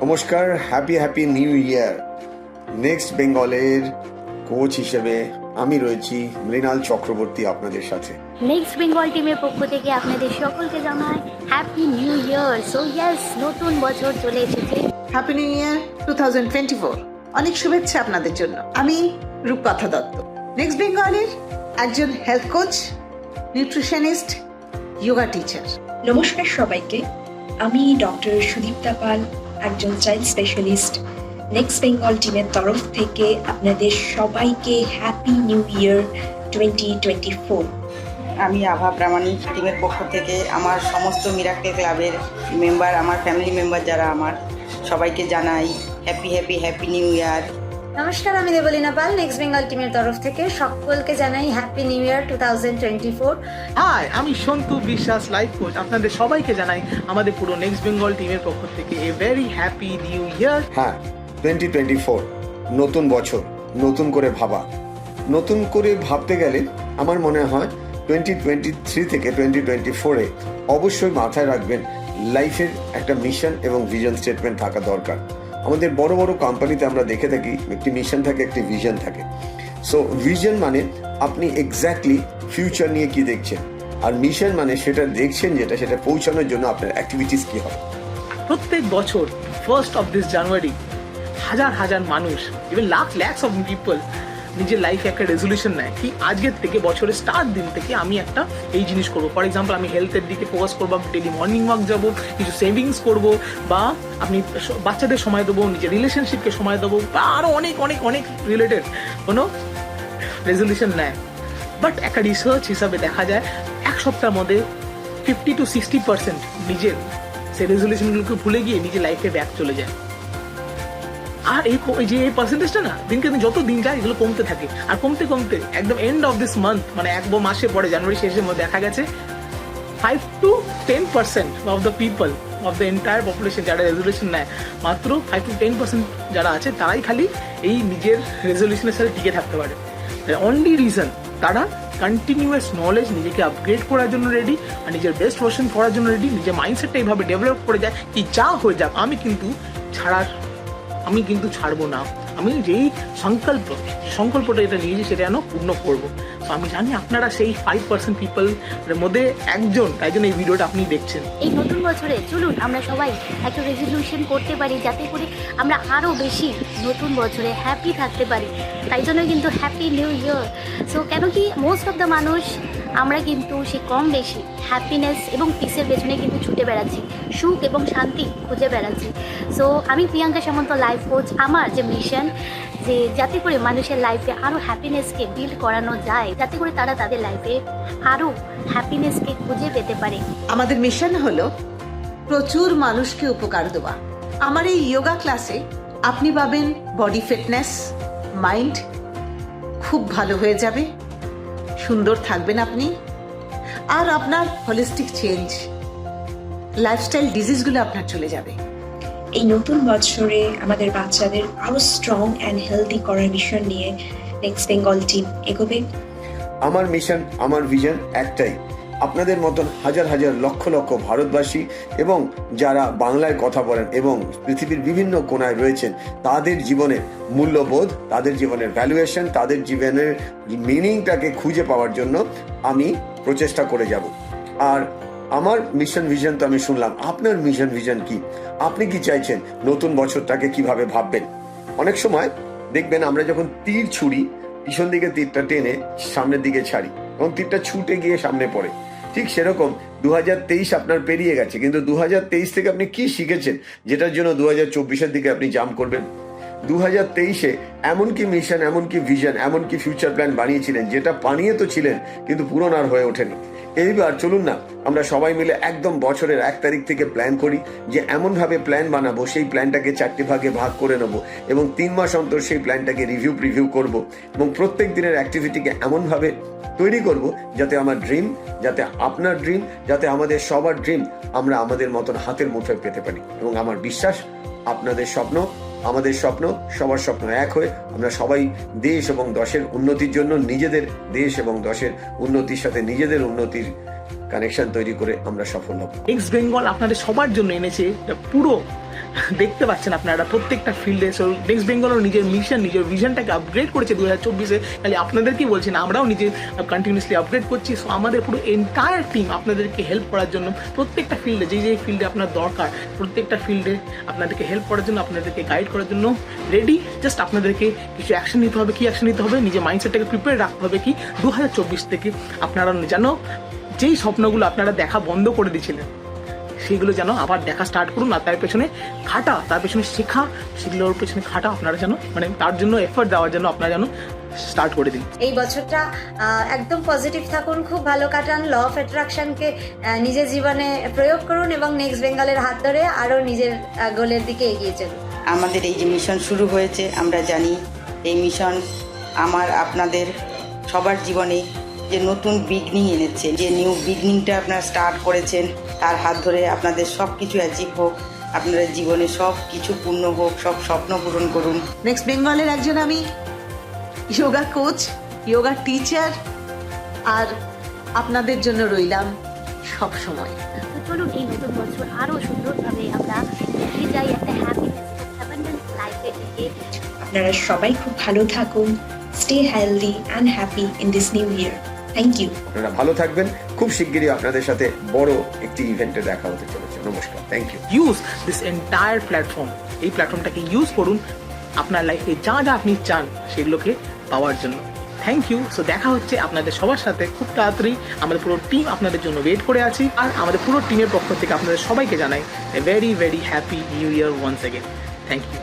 নমস্কার, happy new ইয়ার। Next বেঙ্গলের coach হিসেবে আমি রয়েছি মৃণাল চক্রবর্তী আপনাদের সাথে। নেক্সট বেঙ্গল টিমের পক্ষ থেকে আপনাদের সকলকে জানাই হ্যাপি নিউ ইয়ার। সো ইয়েস, নতুন বছর চলে এসেছে। হ্যাপি নিউ ইয়ার 2024। অনেক শুভেচ্ছা আপনাদের জন্য। আমি রূপকথা দত্ত, নেক্সট বেঙ্গলের একজন health coach, nutritionist, yoga teacher. নমস্কার সবাইকে, আমি ডক্টর সুদীপ্তা পাল, একজন চাইল্ড স্পেশালিস্ট। নেক্সট বেঙ্গল টিমের তরফ থেকে আপনাদের সবাইকে হ্যাপি নিউ ইয়ার 2024। আমি আভা প্রামাণিক টিমের পক্ষ থেকে আমার সমস্ত মিরাক্কেল ক্লাবের মেম্বার, আমার ফ্যামিলি মেম্বার যারা আমার সবাইকে জানাই হ্যাপি নিউ ইয়ার। নমস্কার, আমি দেবলীনা পাল, নেক্সট বেঙ্গল টিমের তরফ থেকে সকলকে জানাই হ্যাপি নিউ ইয়ার 2024। হাই, আমি সন্তু বিশ্বাস, লাইফ কোচ। আপনাদের সবাইকে জানাই আমাদের পুরো নেক্সট বেঙ্গল টিমের পক্ষ থেকে এ ভেরি হ্যাপি নিউ ইয়ার। হ্যাঁ, 2024 নতুন বছর, নতুন করে ভাবা। নতুন করে ভাবতে গেলে আমার মনে হয় 2023 থেকে 2024-এ অবশ্যই মাথায় রাখবেন লাইফের একটা মিশন এবং ভিশন স্টেটমেন্ট থাকা দরকার। আমাদের বড় বড় কোম্পানিতে আমরা দেখে থাকি একটি মিশন থাকে, একটি ভিশন থাকে। সো ভিশন মানে আপনি এক্স্যাক্টলি ফিউচার নিয়ে কি দেখছেন, আর মিশন মানে সেটা দেখছেন সেটা পৌঁছানোর জন্য আপনার অ্যাক্টিভিটিস কি হবে। প্রত্যেক বছর 1st of this January হাজার মানুষ, ইভেন lakhs of people নিজের লাইফে একটা রেজলিউশন নেয় কি আজকের থেকে, বছরের স্টার্ট দিন থেকে আমি একটা এই জিনিস করবো। ফর এক্সাম্পল, আমি হেলথের দিকে ফোকাস করবো, ডেলি মর্নিং ওয়াক যাবো, কিছু সেভিংস করবো, বা আপনি বাচ্চাদের সময় দেবো, নিজের রিলেশনশিপকে সময় দেবো, বা আরও অনেক রিলেটেড কোনো রেজলিউশন নেয়। বাট একটা রিসার্চ হিসাবে দেখা যায় 1 সপ্তাহের মধ্যে 50 to 60% নিজের সেই রেজলিউশনগুলোকে ভুলে গিয়ে নিজের লাইফে ব্যাক চলে যায়। আর এই পার্সেন্টেজটা না দিনকে দিন যত দিন যায় এগুলো কমতে থাকে, আর কমতে একদম এন্ড অফ দিস মান্থ, মানে এক মাসে পরে জানুয়ারি শেষের মধ্যে দেখা গেছে 5 to 10% of the people of the entire population যারা রেজলিউশন নেয়, মাত্র 5 to 10% যারা আছে তারাই খালি এই নিজের রেজলিউশনের সাথে টিকে থাকতে পারে। অনলি রিজন তারা কন্টিনিউয়াস নলেজ, নিজেকে আপগ্রেড করার জন্য রেডি, আর নিজের বেস্ট ভার্সন করার জন্য রেডি। নিজের মাইন্ডসেটটা এইভাবে ডেভেলপ করে যায় কি যা হয়ে যাক আমি কিন্তু ছাড়বো না। আমি যেই সংকল্পটা এটা নিয়েছি সেটা যেন পূর্ণ করবো। তো আমি জানি আপনারা সেই 5% পিপলের মধ্যে একজন, তাই জন্য এই ভিডিওটা আপনি দেখছেন। এই নতুন বছরে চলুন আমরা সবাই একটা রেজলিউশন করতে পারি, যাতে করে আমরা আরও বেশি নতুন বছরে হ্যাপি থাকতে পারি। তাই জন্য কিন্তু হ্যাপি নিউ ইয়ার। সো কেন কি মোস্ট অফ দ্য মানুষ আমরা কিন্তু সে কম বেশি হ্যাপিনেস এবং পিসের পেছনে কিন্তু ছুটে বেড়াচ্ছি, সুখ এবং শান্তি খুঁজে বেড়াচ্ছি। সো আমি প্রিয়াঙ্কা সামন্ত, লাইফ কোচ। আমার যে মিশন, যে যাতে করে মানুষের লাইফে আরও হ্যাপিনেসকে বিল্ড করানো যায়, যাতে করে তারা তাদের লাইফে আরও হ্যাপিনেসকে খুঁজে পেতে পারে। আমাদের মিশন হলো প্রচুর মানুষকে উপকার দেওয়া। আমার এই যোগা ক্লাসে আপনি পাবেন বডি ফিটনেস, মাইন্ড খুব ভালো হয়ে যাবে, সুন্দর থাকবেন আপনি, আর আপনার হোলিস্টিক চেঞ্জ, লাইফস্টাইল ডিজিজগুলো আপনার চলে যাবে। এই নতুন বছরে আমাদের বাচ্চাদের আরো স্ট্রং অ্যান্ড হেলদি করার মিশন নিয়ে নেক্সট বেঙ্গল টিম এগোবে। আমার মিশন, আমার ভিশন একটাই, আপনাদের মতন হাজার লক্ষ ভারতবাসী এবং যারা বাংলায় কথা বলেন এবং পৃথিবীর বিভিন্ন কোণায় রয়েছেন, তাদের জীবনের মূল্যবোধ, তাদের জীবনের ভ্যালুয়েশন, তাদের জীবনের মিনিংটাকে খুঁজে পাওয়ার জন্য আমি প্রচেষ্টা করে যাব। আর আমার মিশন ভিশন তো আমি শুনলাম, আপনার মিশন ভিশন কি? আপনি কি চাইছেন নতুন বছরটাকে কিভাবে ভাববেন? অনেক সময় দেখবেন আমরা যখন তীর ছুড়ি, পিছন দিকে তীরটা টেনে সামনের দিকে ছাড়ি এবং তীরটা ছুটে গিয়ে সামনে পড়ে। ঠিক সেরকম 2023 আপনার পেরিয়ে গেছে, কিন্তু 2023 থেকে আপনি কি শিখেছেন যেটার জন্য 2024-এর দিকে আপনি জাম্প করবেন? 2023-এ এমন কি মিশন, এমন কি ভিশন, এমন কি ফিউচার প্ল্যান বানিয়েছিলেন যেটা বানিয়ে তো ছিলেন কিন্তু পূরণ আর হয়ে ওঠেনি। এইবার চলুন না আমরা সবাই মিলে একদম বছরের 1 তারিখ থেকে প্ল্যান করি যে এমনভাবে প্ল্যান বানাবো, সেই প্ল্যানটাকে 4টে ভাগে ভাগ করে নেবো এবং 3 মাস অন্তর সেই প্ল্যানটাকে রিভিউ করব এবং প্রত্যেক দিনের অ্যাক্টিভিটিকে এমনভাবে তৈরি করব যাতে আমার ড্রিম, যাতে আপনার ড্রিম, যাতে আমাদের সবার ড্রিম আমরা আমাদের মতন হাতের মুঠোয় পেতে পারি। এবং আমার বিশ্বাস আপনাদের স্বপ্ন, আমাদের স্বপ্ন, সবার স্বপ্ন এক হয়ে আমরা সবাই দেশ এবং দশের উন্নতির জন্য, নিজেদের দেশ এবং দশের উন্নতির সাথে নিজেদের উন্নতির কানেকশন তৈরি করে আমরা সফল হব। নেক্সট বেঙ্গল আপনাদের সবার জন্য এনেছে পুরো দেখতে পাচ্ছেন আপনারা প্রত্যেকটা ফিল্ডে। সো নেক্সট বেঙ্গলও নিজের মিশন, নিজের ভিশনটাকে আপগ্রেড করেছে 2024-এ। খালি আপনাদেরকেই বলছি না, আমরাও নিজে কন্টিনিউসলি আপগ্রেড করছি। সো আমাদের পুরো এন্টায়ার টিম আপনাদেরকে হেল্প করার জন্য প্রত্যেকটা ফিল্ডে, যে ফিল্ডে আপনার দরকার, প্রত্যেকটা ফিল্ডে আপনাদেরকে হেল্প করার জন্য, আপনাদেরকে গাইড করার জন্য রেডি। জাস্ট আপনাদেরকে কিছু অ্যাকশন নিতে হবে। কি অ্যাকশন নিতে হবে? নিজের মাইন্ডসেটটাকে প্রিপেয়ার রাখতে হবে কি 2024 থেকে আপনারা যেন যেই স্বপ্নগুলো আপনারা দেখা বন্ধ করে দিয়েছিলেন সেগুলো যেন আবার দেখা স্টার্ট করুন। আর তার পেছনে খাটা, তার পেছনে শেখা, সেগুলোর পেছনে খাটা আপনারা যেন, মানে তার জন্য এফোর্ট দেওয়ার জন্য আপনারা যেন স্টার্ট করে দিন। এই বছরটা একদম পজিটিভ থাকুন, খুব ভালো কাটান, ল অফ অ্যাট্রাকশনকে নিজের জীবনে প্রয়োগ করুন এবং নেক্সট বেঙ্গলের হাত ধরে আরও নিজের গোলের দিকে এগিয়ে চলুন। আমাদের এই যে মিশন শুরু হয়েছে, আমরা জানি এই মিশন আমার আপনাদের সবার জীবনে যে নতুন বিগনিং এনেছে, যে নিউ বিগনিংটা আপনারা স্টার্ট করেছেন, তার হাত ধরে আপনাদের সব কিছু অ্যাচিভ হোক, আপনাদের জীবনে সব কিছু পূর্ণ হোক, সব স্বপ্ন পূরণ করুন। নেক্সট বেঙ্গলের একজন আমি যোগা কোচ, যোগা টিচার, আর আপনাদের জন্য রইলাম সব সময়। তো চলুন এই নতুন বছর আরও সুন্দরভাবে আমরা এগিয়ে যাই একটা হ্যাপিনেস অ্যাবান্ডেন্স লাইফের দিকে। আপনারা সবাই খুব ভালো থাকুন। Stay healthy and happy in this new year. Thank you. আপনারা ভালো থাকবেন। খুব শিগগিরই আপনাদের সাথে বড় একটি ইভেন্টে দেখা হতে চলেছে। নমস্কার, thank you. Use this entire platform. এই প্ল্যাটফর্মটাকে ইউজ করুন আপনার লাইফে যা যা আপনি চান সেগুলোকে পাওয়ার জন্য। Thank you. সো দেখা হচ্ছে আপনাদের সবার সাথে খুব তাড়াতাড়ি। আমাদের পুরো টিম আপনাদের জন্য ওয়েট করে আছি। আর আমাদের পুরো টিমের পক্ষ থেকে আপনাদের সবাইকে জানাই a very very happy new year once again. Thank you.